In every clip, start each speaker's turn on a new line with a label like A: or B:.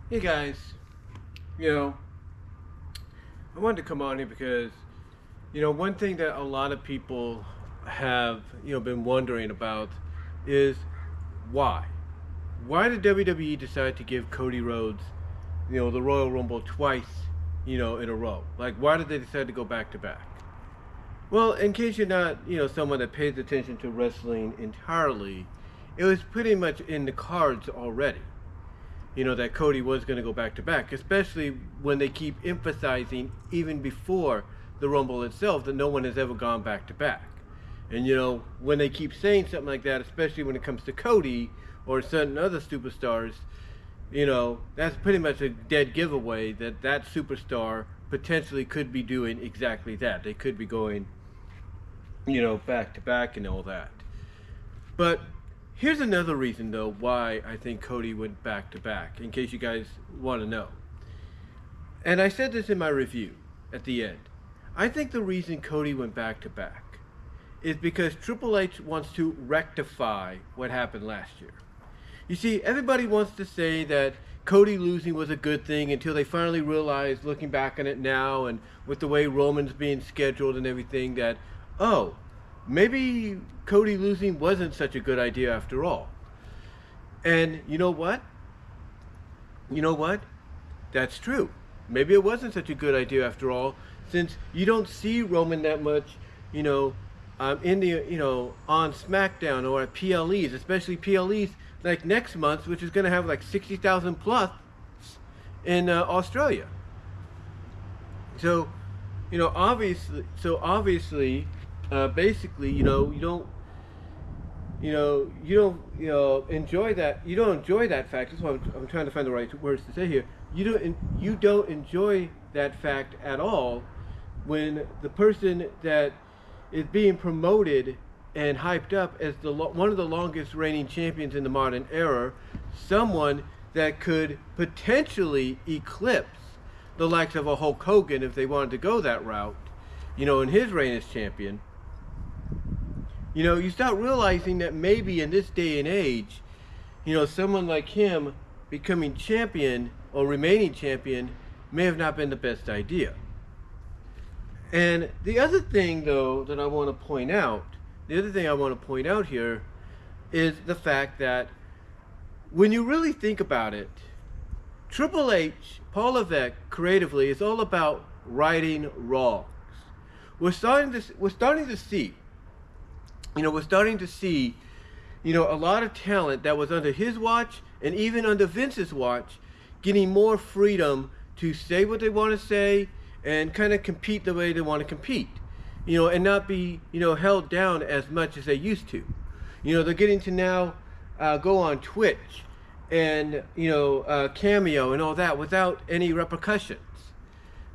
A: Hey guys, you know, I wanted to come on here because, one thing that a lot of people have, been wondering about is why? Why did WWE decide to give Cody Rhodes, the Royal Rumble twice, in a row? Like, why did they decide to go back to back? Well, in case you're not, someone that pays attention to wrestling entirely, it was pretty much in the cards already. That Cody was going to go back to back, especially when they keep emphasizing, even before the Rumble itself, that no one has ever gone back to back. And, when they keep saying something like that, especially when it comes to Cody or certain other superstars, that's pretty much a dead giveaway that that superstar potentially could be doing exactly that. They could be going, back to back and all that. But here's another reason, though, why I think Cody went back to back, in case you guys want to know. And I said this in my review at the end. I think the reason Cody went back to back is because Triple H wants to rectify what happened last year. You see, everybody wants to say that Cody losing was a good thing until they finally realized, looking back on it now and with the way Roman's being scheduled and everything, that, oh, maybe Cody losing wasn't such a good idea after all. And you know what? You know what? That's true. Maybe it wasn't such a good idea after all, since you don't see Roman that much, in the, on SmackDown or at PLEs, especially PLEs like next month, which is going to have like 60,000 plus in Australia. So, obviously, basically, you don't enjoy that. You don't enjoy that fact. That's why I'm trying to find the right words to say here. You don't enjoy that fact at all when the person that is being promoted and hyped up as one of the longest reigning champions in the modern era, someone that could potentially eclipse the likes of a Hulk Hogan if they wanted to go that route, in his reign as champion. You start realizing that maybe in this day and age, someone like him becoming champion or remaining champion may have not been the best idea. And the other thing, though, that I want to point out, here is the fact that when you really think about it, Triple H, Paul Levesque, creatively, is all about righting wrongs. We're starting to see, a lot of talent that was under his watch and even under Vince's watch getting more freedom to say what they want to say and kind of compete the way they want to compete, and not be, held down as much as they used to. They're getting to now go on Twitch and, Cameo and all that without any repercussions.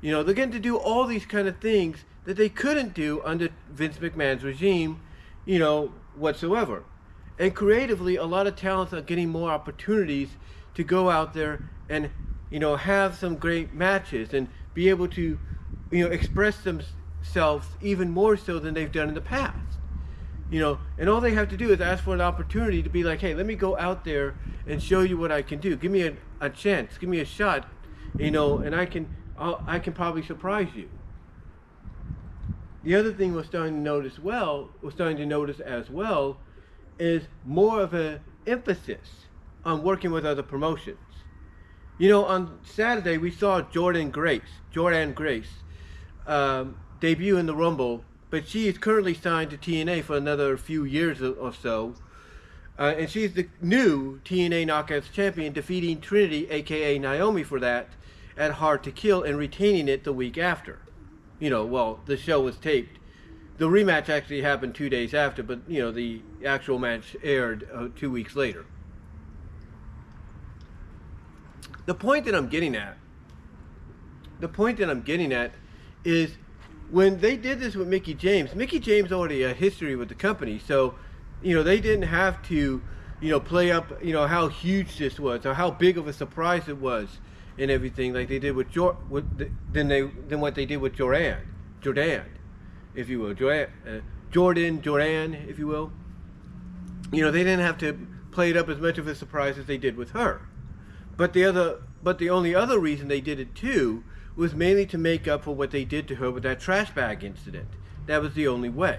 A: They're getting to do all these kind of things that they couldn't do under Vince McMahon's regime, whatsoever. And creatively, a lot of talents are getting more opportunities to go out there and, have some great matches and be able to, express themselves even more so than they've done in the past. And all they have to do is ask for an opportunity to be like, hey, let me go out there and show you what I can do. Give me a chance. Give me a shot, and I can probably surprise you. The other thing we're starting to notice as well, is more of an emphasis on working with other promotions. On Saturday we saw Jordynne Grace debut in the Rumble, but she is currently signed to TNA for another few years or so. And she's the new TNA Knockouts champion, defeating Trinity, aka Naomi, for that at Hard to Kill and retaining it the week after. The show was taped. The rematch actually happened 2 days after, but, the actual match aired 2 weeks later. The point that I'm getting at is when they did this with Mickie James already a history with the company, so, they didn't have to, play up, how huge this was or how big of a surprise it was and everything like they did with than what they did with Jordan, if you will, Jordan, if you will. They didn't have to play it up as much of a surprise as they did with her. But the other but the only other reason they did it too was mainly to make up for what they did to her with that trash bag incident. That was the only way.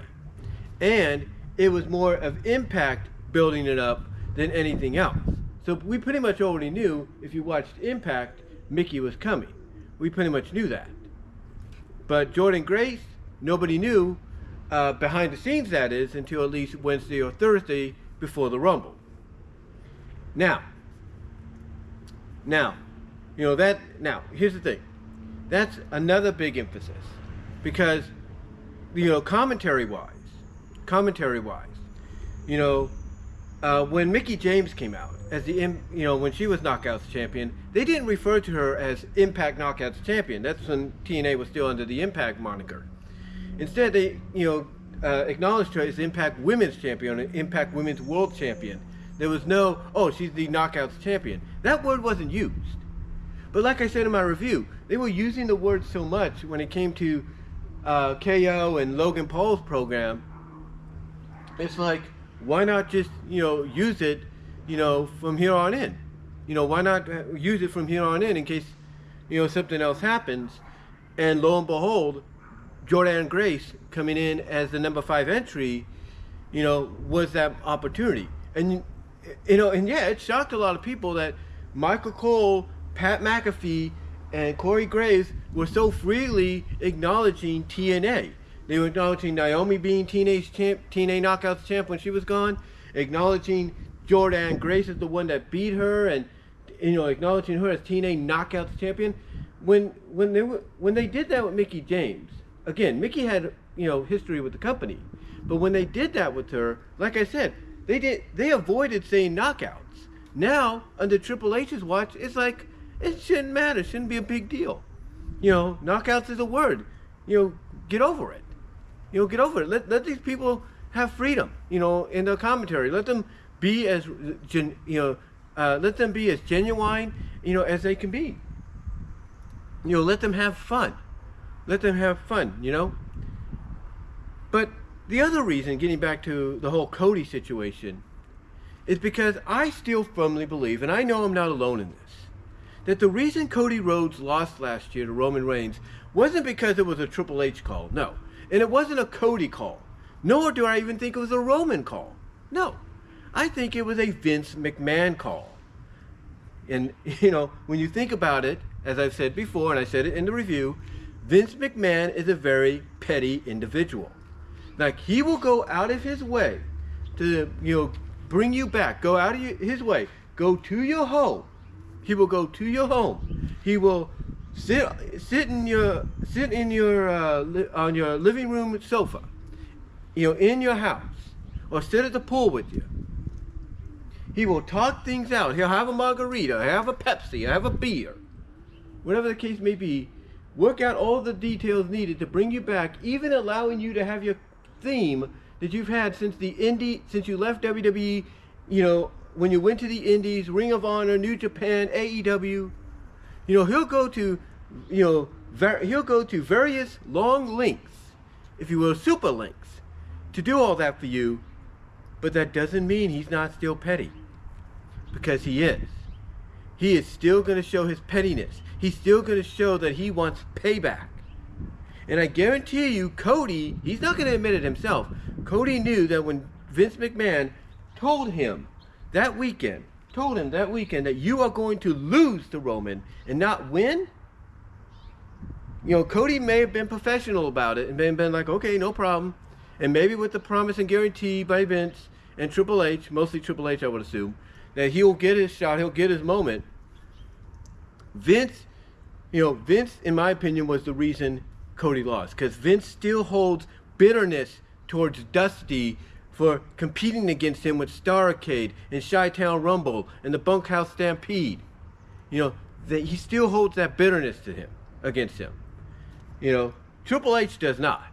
A: And it was more of Impact building it up than anything else. So we pretty much already knew, if you watched Impact, Mickey was coming. We pretty much knew that. But Jordynne Grace, nobody knew, behind the scenes that is, until at least Wednesday or Thursday before the Rumble. Now, here's the thing. That's another big emphasis. Because, commentary-wise, when Mickie James came out, as when she was Knockouts champion, they didn't refer to her as Impact Knockouts champion. That's when TNA was still under the Impact moniker. Instead, they, acknowledged her as Impact Women's champion, Impact Women's World champion. There was no, she's the Knockouts champion. That word wasn't used. But like I said in my review, they were using the word so much when it came to KO and Logan Paul's program. It's like, why not just, use it, from here on in? Why not use it from here on in case, something else happens? And lo and behold, Jordynne Grace coming in as the number 5 entry, was that opportunity. And, it shocked a lot of people that Michael Cole, Pat McAfee, and Corey Graves were so freely acknowledging TNA. They were acknowledging Naomi being TNA Knockouts champ when she was gone, acknowledging Jordynne Grace as the one that beat her, and acknowledging her as TNA Knockouts champion. When they did that with Mickie James, again, Mickie had history with the company, but when they did that with her, like I said, they avoided saying knockouts. Now under Triple H's watch, it's like it shouldn't matter, shouldn't be a big deal. Knockouts is a word. Get over it. Get over it. Let these people have freedom, in their commentary. Let them be as genuine, as they can be. Let them have fun. Let them have fun, But the other reason, getting back to the whole Cody situation, is because I still firmly believe, and I know I'm not alone in this, that the reason Cody Rhodes lost last year to Roman Reigns wasn't because it was a Triple H call, no. And it wasn't a Cody call, nor do I even think it was a Roman call. No, I think it was a Vince McMahon call. And, when you think about it, as I've said before, and I said it in the review, Vince McMahon is a very petty individual. Like, he will go out of his way to, bring you back, go out of his way, go to your home. He will go to your home. He will sit on your living room sofa, in your house, or sit at the pool with you. He will talk things out. He'll have a margarita, have a Pepsi, have a beer, whatever the case may be. Work out all the details needed to bring you back, even allowing you to have your theme that you've had since you left WWE, when you went to the Indies, Ring of Honor, New Japan, AEW. He'll go to various long links, if you will, super links, to do all that for you. But that doesn't mean he's not still petty, because he is. He is still going to show his pettiness. He's still going to show that he wants payback. And I guarantee you, Cody, he's not going to admit it himself. Cody knew that when Vince McMahon told him that weekend that you are going to lose to Roman and not win, Cody may have been professional about it and been like, okay, no problem. And maybe with the promise and guarantee by Vince and Triple H, mostly Triple H I would assume, that he'll get his shot, he'll get his moment. Vince, in my opinion, was the reason Cody lost, because Vince still holds bitterness towards Dusty for competing against him with Starrcade and Chi-Town Rumble and the Bunkhouse Stampede. That he still holds that bitterness against him. Triple H does not.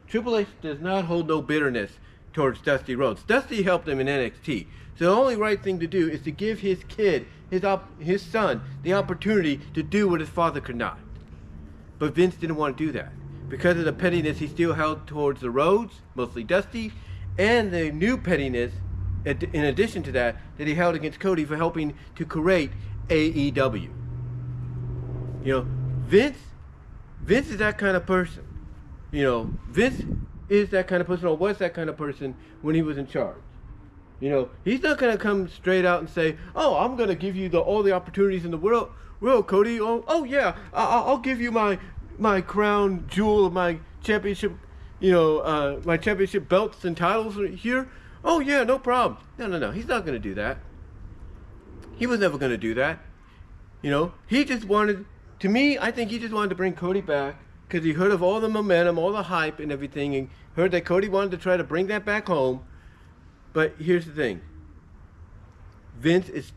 A: Triple H does not hold no bitterness towards Dusty Rhodes. Dusty helped him in NXT. So the only right thing to do is to give his kid, his son, the opportunity to do what his father could not. But Vince didn't want to do that. Because of the pettiness he still held towards the Rhodes, mostly Dusty, and the new pettiness, in addition to that he held against Cody for helping to create AEW. You know, Vince is that kind of person. You know, Vince is that kind of person, or was that kind of person when he was in charge. You know, he's not going to come straight out and say, "Oh, I'm going to give you all the opportunities in the world, Cody. Oh yeah, I'll give you my crown jewel of my championship, my championship belts and titles here. Oh yeah, no problem." No. He's not going to do that. He was never going to do that. You know, he just wanted, to me, I think he just wanted to bring Cody back because he heard of all the momentum, all the hype and everything, and heard that Cody wanted to try to bring that back home. But here's the thing. Vince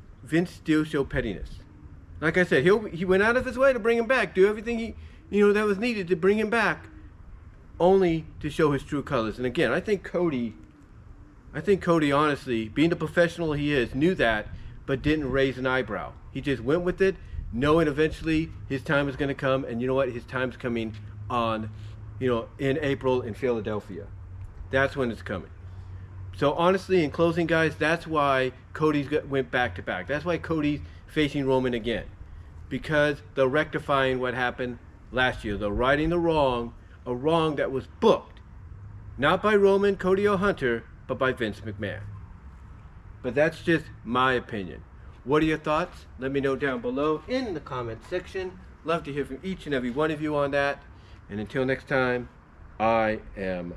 A: still showed pettiness. Like I said, he went out of his way to bring him back, do everything that was needed to bring him back, only to show his true colors. And again, I think Cody, honestly, being the professional he is, knew that, but didn't raise an eyebrow. He just went with it, knowing eventually his time is going to come. And you know what? His time's coming in April in Philadelphia. That's when it's coming. So honestly, in closing, guys, that's why Cody's went back to back. That's why Cody's facing Roman again, because they're rectifying what happened last year. They're righting a wrong that was booked, not by Roman, Cody, or Hunter, but by Vince McMahon. But that's just my opinion. What are your thoughts? Let me know down below in the comment section. Love to hear from each and every one of you on that. And until next time, I am